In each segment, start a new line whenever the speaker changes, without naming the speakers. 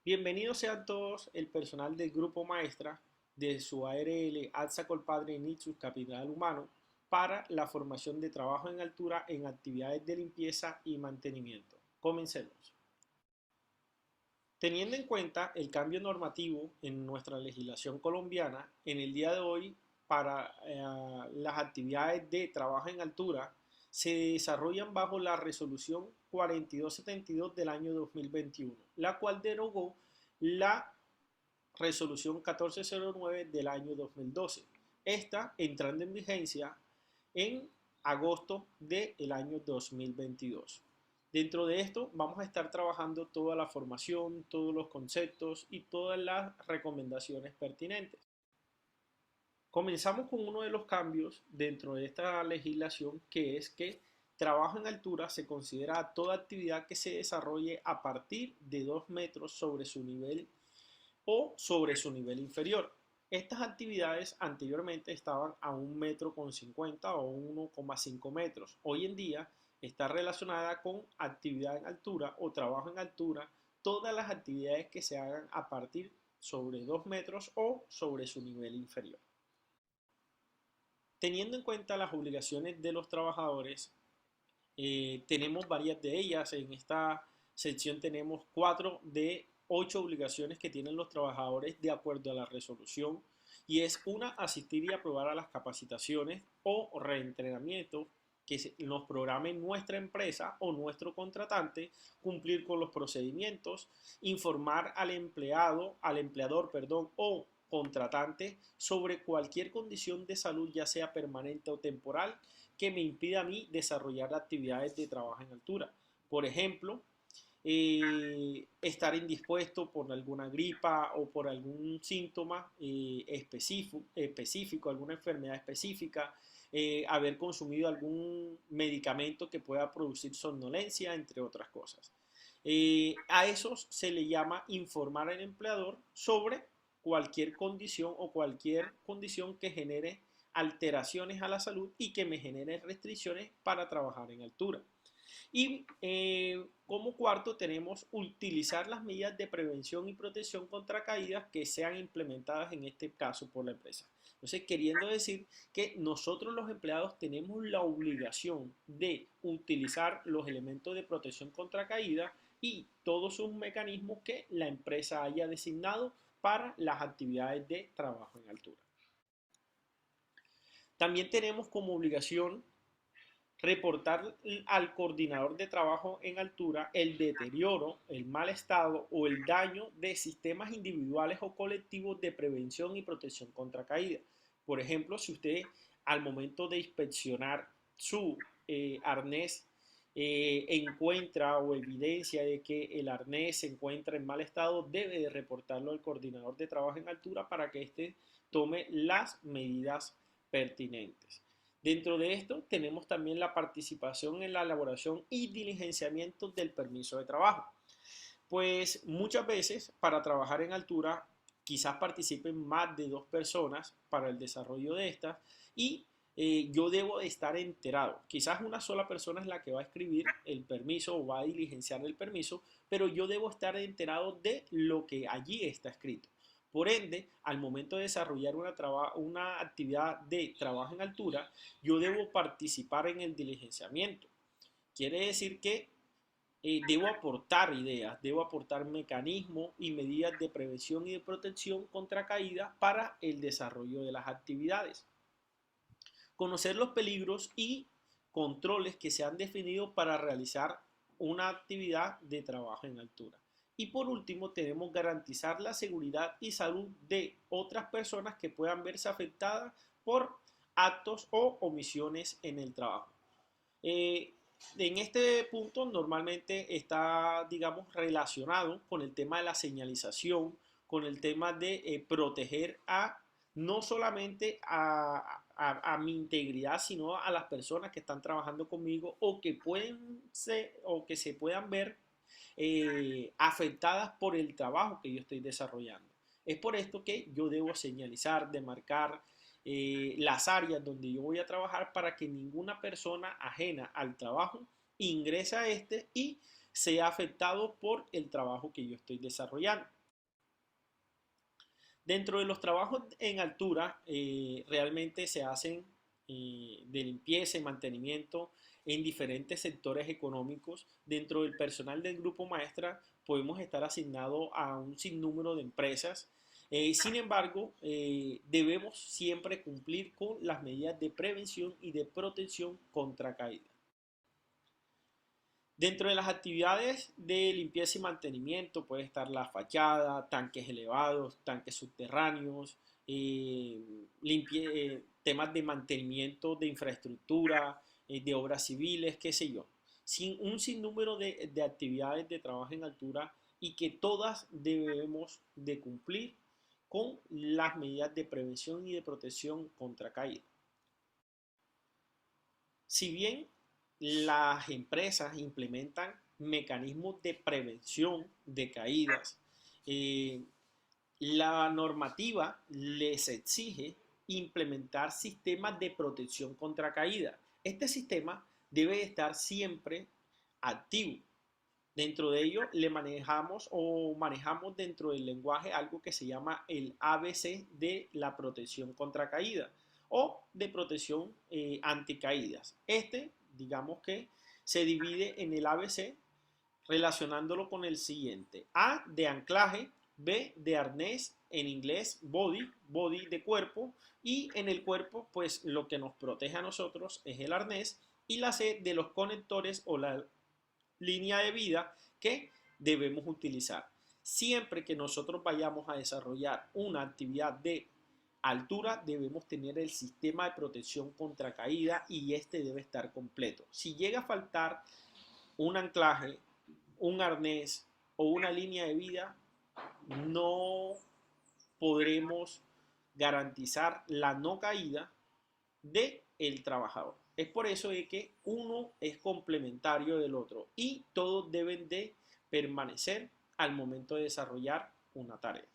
Bienvenidos sean todos el personal del Grupo Maestra de su ARL Alza Colpadre Nitsus Capital Humano para la formación de trabajo en altura en actividades de limpieza y mantenimiento. Comencemos. Teniendo en cuenta el cambio normativo en nuestra legislación colombiana, en el día de hoy para las actividades de trabajo en altura se desarrollan bajo la resolución 4272 del año 2021, la cual derogó la resolución 1409 del año 2012. Esta entrando en vigencia en agosto del año 2022. Dentro de esto vamos a estar trabajando toda la formación, todos los conceptos y todas las recomendaciones pertinentes. Comenzamos con uno de los cambios dentro de esta legislación, que es que trabajo en altura se considera toda actividad que se desarrolle a partir de 2 metros sobre su nivel o sobre su nivel inferior. Estas actividades anteriormente estaban a 1,50 m o 1,5 metros. Hoy en día está relacionada con actividad en altura o trabajo en altura, todas las actividades que se hagan a partir sobre 2 metros o sobre su nivel inferior. Teniendo en cuenta las obligaciones de los trabajadores, tenemos varias de ellas. En esta sección tenemos 4 de 8 obligaciones que tienen los trabajadores de acuerdo a la resolución, y es una, asistir y aprobar a las capacitaciones o reentrenamientos que nos programe nuestra empresa o nuestro contratante, cumplir con los procedimientos, informar al empleador, o contratante sobre cualquier condición de salud, ya sea permanente o temporal, que me impida a mí desarrollar actividades de trabajo en altura. Por ejemplo, estar indispuesto por alguna gripa o por algún síntoma específico, alguna enfermedad específica, haber consumido algún medicamento que pueda producir somnolencia, entre otras cosas. A esos se le llama informar al empleador sobre cualquier condición o cualquier condición que genere alteraciones a la salud y que me genere restricciones para trabajar en altura. Y como cuarto tenemos utilizar las medidas de prevención y protección contra caídas que sean implementadas en este caso por la empresa. Entonces, queriendo decir que nosotros los empleados tenemos la obligación de utilizar los elementos de protección contra caídas y todos sus mecanismos que la empresa haya designado para las actividades de trabajo en altura. También tenemos como obligación reportar al coordinador de trabajo en altura el deterioro, el mal estado o el daño de sistemas individuales o colectivos de prevención y protección contra caída. Por ejemplo, si usted al momento de inspeccionar su arnés encuentra o evidencia de que el arnés se encuentra en mal estado, debe de reportarlo al coordinador de trabajo en altura para que éste tome las medidas pertinentes. Dentro de esto tenemos también la participación en la elaboración y diligenciamiento del permiso de trabajo. Pues muchas veces para trabajar en altura quizás participen más de 2 personas para el desarrollo de estas, y yo debo de estar enterado. Quizás una sola persona es la que va a escribir el permiso o va a diligenciar el permiso, pero yo debo estar enterado de lo que allí está escrito. Por ende, al momento de desarrollar una actividad de trabajo en altura, yo debo participar en el diligenciamiento. Quiere decir que debo aportar ideas, debo aportar mecanismos y medidas de prevención y de protección contra caída para el desarrollo de las actividades. Conocer los peligros y controles que se han definido para realizar una actividad de trabajo en altura. Y por último, tenemos garantizar la seguridad y salud de otras personas que puedan verse afectadas por actos o omisiones en el trabajo. En este punto normalmente está, digamos, relacionado con el tema de la señalización, con el tema de proteger no solamente a mi integridad, sino a las personas que están trabajando conmigo o que se puedan ver afectadas por el trabajo que yo estoy desarrollando. Es por esto que yo debo señalizar, demarcar las áreas donde yo voy a trabajar para que ninguna persona ajena al trabajo ingrese a este y sea afectado por el trabajo que yo estoy desarrollando. Dentro de los trabajos en altura, realmente se hacen de limpieza y mantenimiento en diferentes sectores económicos. Dentro del personal del grupo maestra podemos estar asignados a un sinnúmero de empresas. Sin embargo, debemos siempre cumplir con las medidas de prevención y de protección contra caída. Dentro de las actividades de limpieza y mantenimiento puede estar la fachada, tanques elevados, tanques subterráneos, temas de mantenimiento de infraestructura, de obras civiles, qué sé yo. Un sinnúmero de actividades de trabajo en altura y que todas debemos de cumplir con las medidas de prevención y de protección contra caída. Si bien las empresas implementan mecanismos de prevención de caídas, eh, la normativa les exige implementar sistemas de protección contra caída. Este sistema debe estar siempre activo. Dentro de ello le manejamos dentro del lenguaje algo que se llama el ABC de la protección contra caída o de protección anticaídas. Digamos que se divide en el ABC relacionándolo con el siguiente. A de anclaje, B de arnés, en inglés body de cuerpo, y en el cuerpo pues lo que nos protege a nosotros es el arnés, y la C de los conectores o la línea de vida que debemos utilizar. Siempre que nosotros vayamos a desarrollar una actividad de altura, debemos tener el sistema de protección contra caída y este debe estar completo. Si llega a faltar un anclaje, un arnés o una línea de vida, no podremos garantizar la no caída del trabajador. Es por eso de que uno es complementario del otro y todos deben de permanecer al momento de desarrollar una tarea.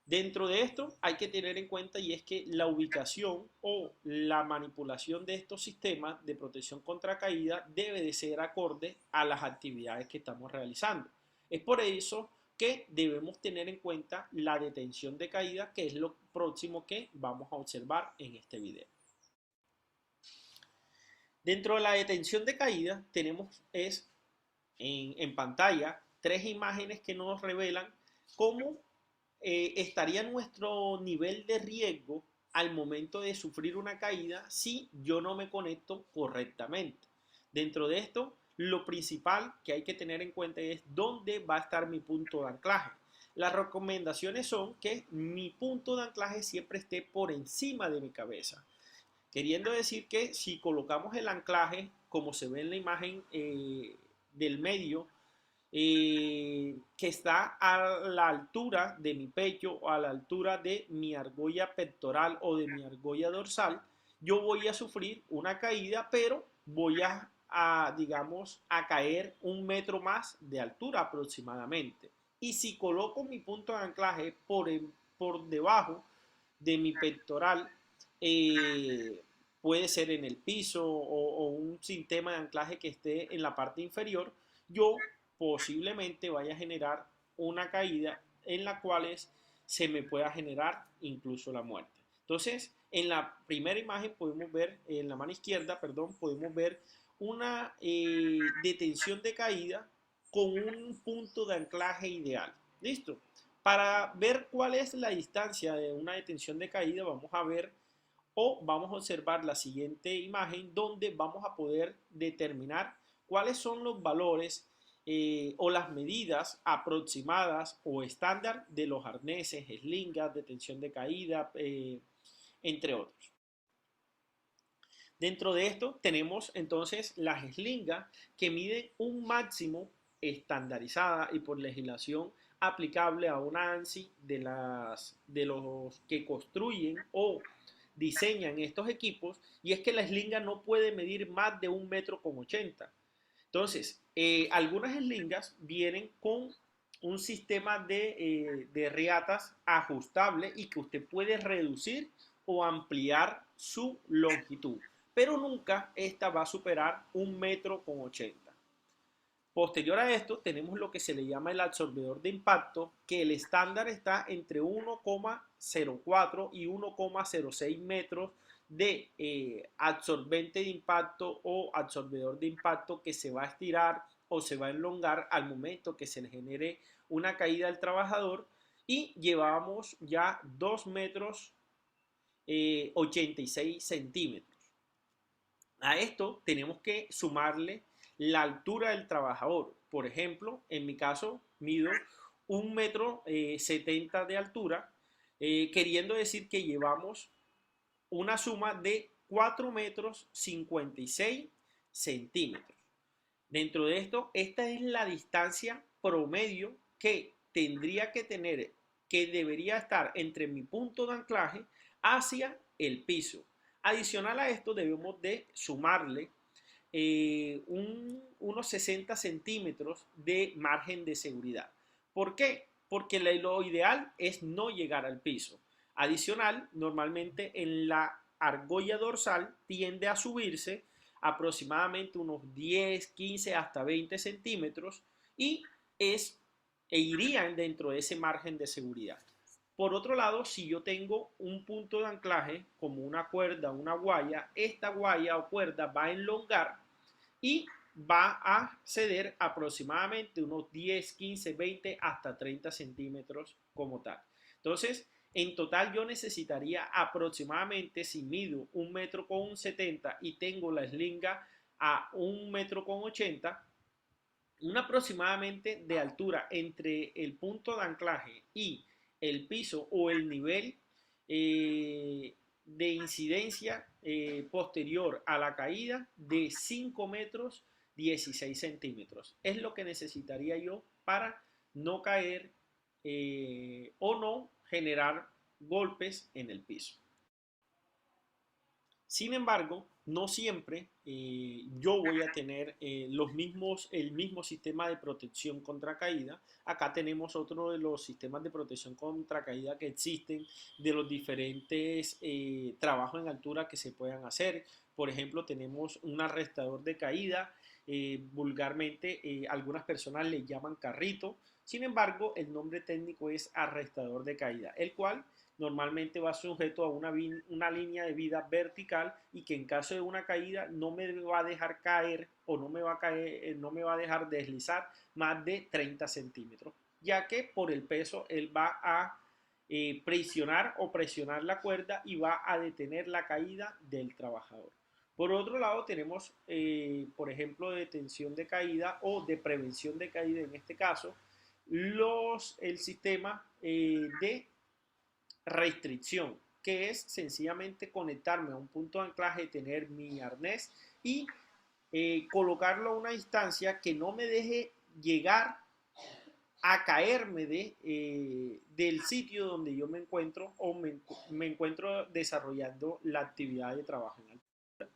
Dentro de esto hay que tener en cuenta y es que la ubicación o la manipulación de estos sistemas de protección contra caída debe de ser acorde a las actividades que estamos realizando. Es por eso que debemos tener en cuenta la detención de caída, que es lo próximo que vamos a observar en este video. Dentro de la detención de caída tenemos en pantalla 3 imágenes que nos revelan cómo estaría nuestro nivel de riesgo al momento de sufrir una caída si yo no me conecto correctamente. Dentro de esto, lo principal que hay que tener en cuenta es dónde va a estar mi punto de anclaje. Las recomendaciones son que mi punto de anclaje siempre esté por encima de mi cabeza. Queriendo decir que si colocamos el anclaje, como se ve en la imagen del medio, que está a la altura de mi pecho o a la altura de mi argolla pectoral o de mi argolla dorsal, yo voy a sufrir una caída, pero voy digamos, a caer 1 metro más de altura aproximadamente. Y si coloco mi punto de anclaje por debajo de mi pectoral, puede ser en el piso o un sistema de anclaje que esté en la parte inferior, yo posiblemente vaya a generar una caída en la cual se me pueda generar incluso la muerte. Entonces, en la primera imagen podemos ver, en la mano izquierda, perdón, podemos ver una detención de caída con un punto de anclaje ideal. ¿Listo? Para ver cuál es la distancia de una detención de caída, vamos a ver o vamos a observar la siguiente imagen donde vamos a poder determinar cuáles son los valores o las medidas aproximadas o estándar de los arneses, eslingas, detención de caída, entre otros. Dentro de esto tenemos entonces las eslingas que miden un máximo estandarizada y por legislación aplicable a una ANSI de los que construyen o diseñan estos equipos, y es que la eslinga no puede medir más de 1,80 m. Entonces, algunas eslingas vienen con un sistema de riatas ajustable y que usted puede reducir o ampliar su longitud, pero nunca esta va a superar 1,80 m. Posterior a esto, tenemos lo que se le llama el absorbedor de impacto, que el estándar está entre 1,04 y 1,06 metros de absorbente de impacto o absorbedor de impacto que se va a estirar o se va a elongar al momento que se le genere una caída al trabajador, y llevamos ya 2 metros 86 centímetros. A esto tenemos que sumarle la altura del trabajador. Por ejemplo, en mi caso mido 1,70 m de altura, queriendo decir que llevamos una suma de 4,56 centímetros. Dentro de esto, esta es la distancia promedio que tendría que tener, que debería estar entre mi punto de anclaje hacia el piso. Adicional a esto, debemos de sumarle unos 60 centímetros de margen de seguridad. ¿Por qué? Porque lo ideal es no llegar al piso. Adicional, normalmente en la argolla dorsal tiende a subirse aproximadamente unos 10, 15 hasta 20 centímetros y irían dentro de ese margen de seguridad. Por otro lado, si yo tengo un punto de anclaje como una cuerda, una guaya, esta guaya o cuerda va a elongar y va a ceder aproximadamente unos 10, 15, 20 hasta 30 centímetros como tal. Entonces, en total yo necesitaría aproximadamente, si mido 1,70 m y tengo la eslinga a 1,80 m, un aproximadamente de altura entre el punto de anclaje y el piso o el nivel de incidencia posterior a la caída de 5 metros 16 centímetros. Es lo que necesitaría yo para no caer o no generar golpes en el piso. Sin embargo, no siempre yo voy a tener el mismo sistema de protección contra caída. Acá tenemos otro de los sistemas de protección contra caída que existen, de los diferentes trabajos en altura que se puedan hacer. Por ejemplo, tenemos un arrestador de caída, vulgarmente algunas personas le llaman carrito. Sin embargo, el nombre técnico es arrestador de caída, el cual normalmente va sujeto a una línea de vida vertical y que en caso de una caída no me va a dejar caer o no me va a dejar deslizar más de 30 centímetros, ya que por el peso él va a presionar la cuerda y va a detener la caída del trabajador. Por otro lado, tenemos, por ejemplo, de detención de caída o de prevención de caída en este caso, el sistema de restricción, que es sencillamente conectarme a un punto de anclaje, tener mi arnés y colocarlo a una distancia que no me deje llegar a caerme del sitio donde yo me encuentro o me encuentro desarrollando la actividad de trabajo en altura.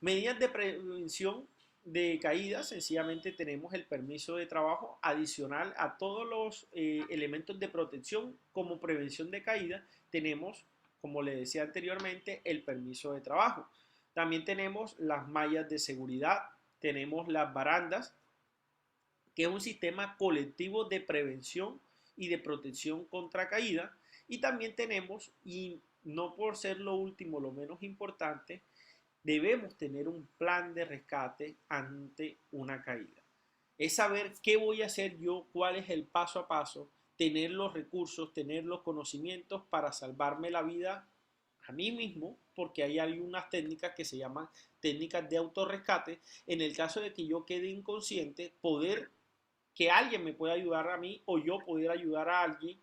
Medidas de prevención de caídas, sencillamente tenemos el permiso de trabajo adicional a todos los elementos de protección como prevención de caída. Tenemos, como le decía anteriormente, el permiso de trabajo. También tenemos las mallas de seguridad, tenemos las barandas, que es un sistema colectivo de prevención y de protección contra caída. Y también tenemos, y no por ser lo último, lo menos importante, debemos tener un plan de rescate ante una caída. Es saber qué voy a hacer yo, cuál es el paso a paso, tener los recursos, tener los conocimientos para salvarme la vida a mí mismo, porque hay algunas técnicas que se llaman técnicas de autorrescate. En el caso de que yo quede inconsciente, poder que alguien me pueda ayudar a mí o yo poder ayudar a alguien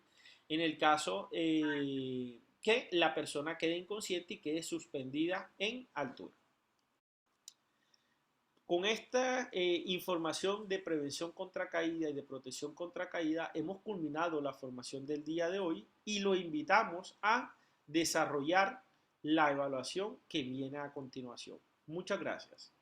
en el caso que la persona quede inconsciente y quede suspendida en altura. Con esta información de prevención contra caída y de protección contra caída hemos culminado la formación del día de hoy y lo invitamos a desarrollar la evaluación que viene a continuación. Muchas gracias.